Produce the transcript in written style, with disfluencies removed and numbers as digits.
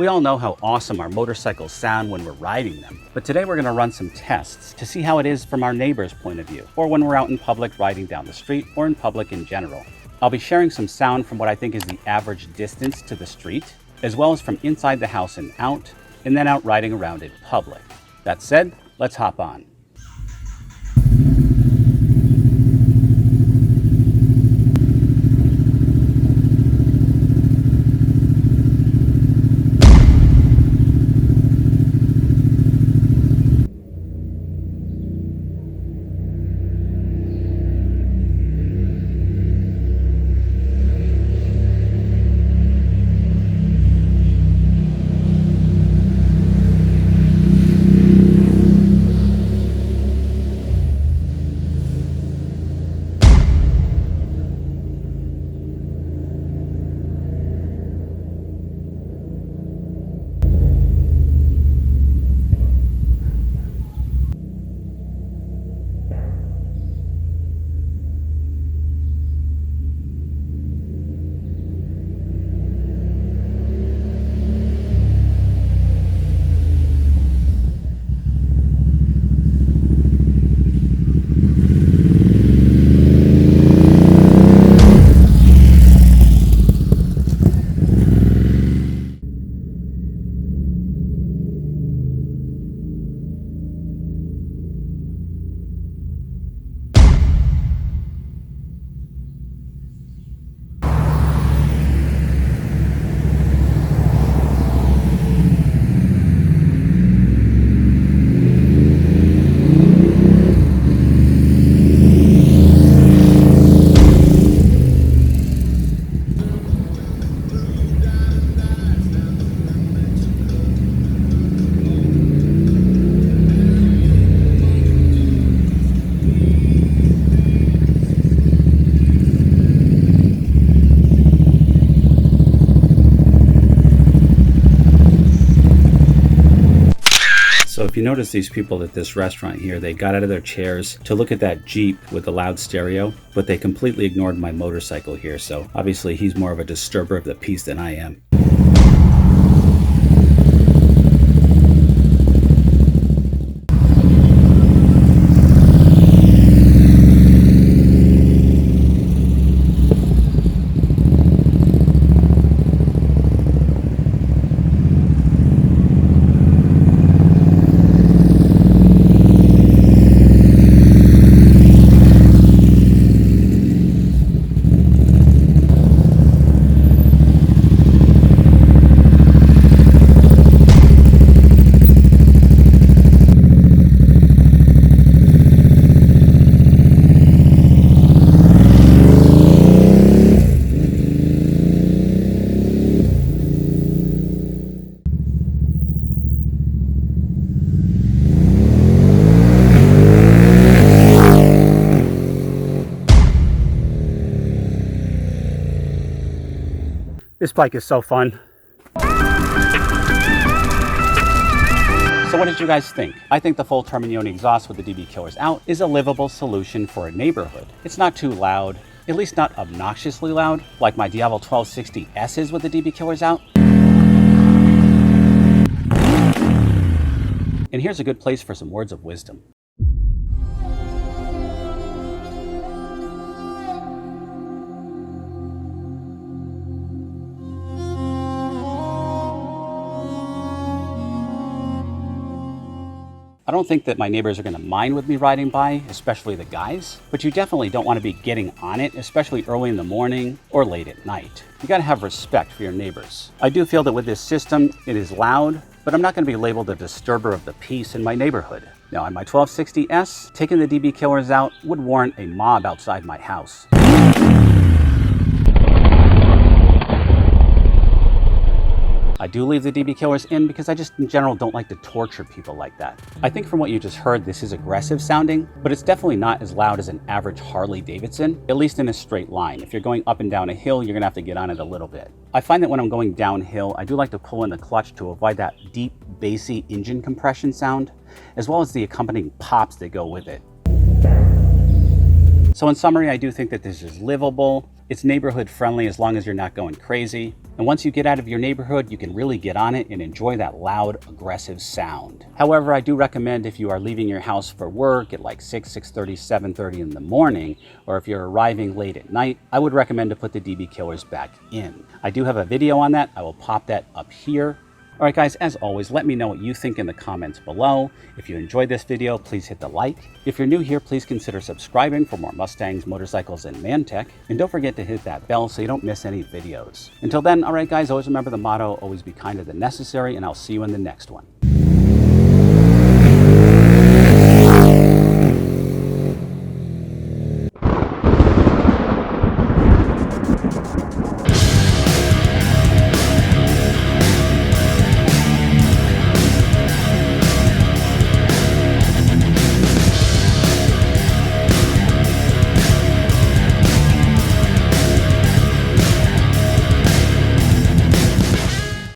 all know how awesome our motorcycles sound when we're riding them, but today we're going to run some tests to see how it is from our neighbor's point of view, or when we're out in public riding down the street, or in public in general. I'll be sharing some sound from what I think is the average distance to the street, as well as from inside the house and then out riding around in public. That said, let's hop on. So if you notice these people at this restaurant here, they got out of their chairs to look at that Jeep with the loud stereo, but they completely ignored my motorcycle here. So obviously he's more of a disturber of the peace than I am. This bike is so fun. So what did you guys think? I think the full Termignoni exhaust with the DB killers out is a livable solution for a neighborhood. It's not too loud, at least not obnoxiously loud, like my Diavel 1260S is with the DB killers out. And here's a good place for some words of wisdom. I don't think that my neighbors are going to mind with me riding by, especially the guys, but you definitely don't want to be getting on it, especially early in the morning or late at night. You got to have respect for your neighbors. I do feel that with this system, it is loud, but I'm not going to be labeled a disturber of the peace in my neighborhood. Now, on my 1260S, taking the DB killers out would warrant a mob outside my house. I do leave the DB killers in because I just in general don't like to torture people like that. I think from what you just heard, this is aggressive sounding, but it's definitely not as loud as an average Harley Davidson, at least in a straight line. If you're going up and down a hill, you're gonna have to get on it a little bit. I find that when I'm going downhill, I do like to pull in the clutch to avoid that deep, bassy engine compression sound, as well as the accompanying pops that go with it. So in summary, I do think that this is livable. It's neighborhood friendly as long as you're not going crazy. And once you get out of your neighborhood, you can really get on it and enjoy that loud, aggressive sound. However, I do recommend if you are leaving your house for work at like 6, 6:30, 7:30 in the morning, or if you're arriving late at night, I would recommend to put the DB killers back in. I do have a video on that. I will pop that up here. All right, guys, as always, let me know what you think in the comments below. If you enjoyed this video, please hit the like. If you're new here, please consider subscribing for more Mustangs, motorcycles, and man-tech. And don't forget to hit that bell so you don't miss any videos. Until then, all right, guys, always remember the motto, always be kinder than necessary, and I'll see you in the next one.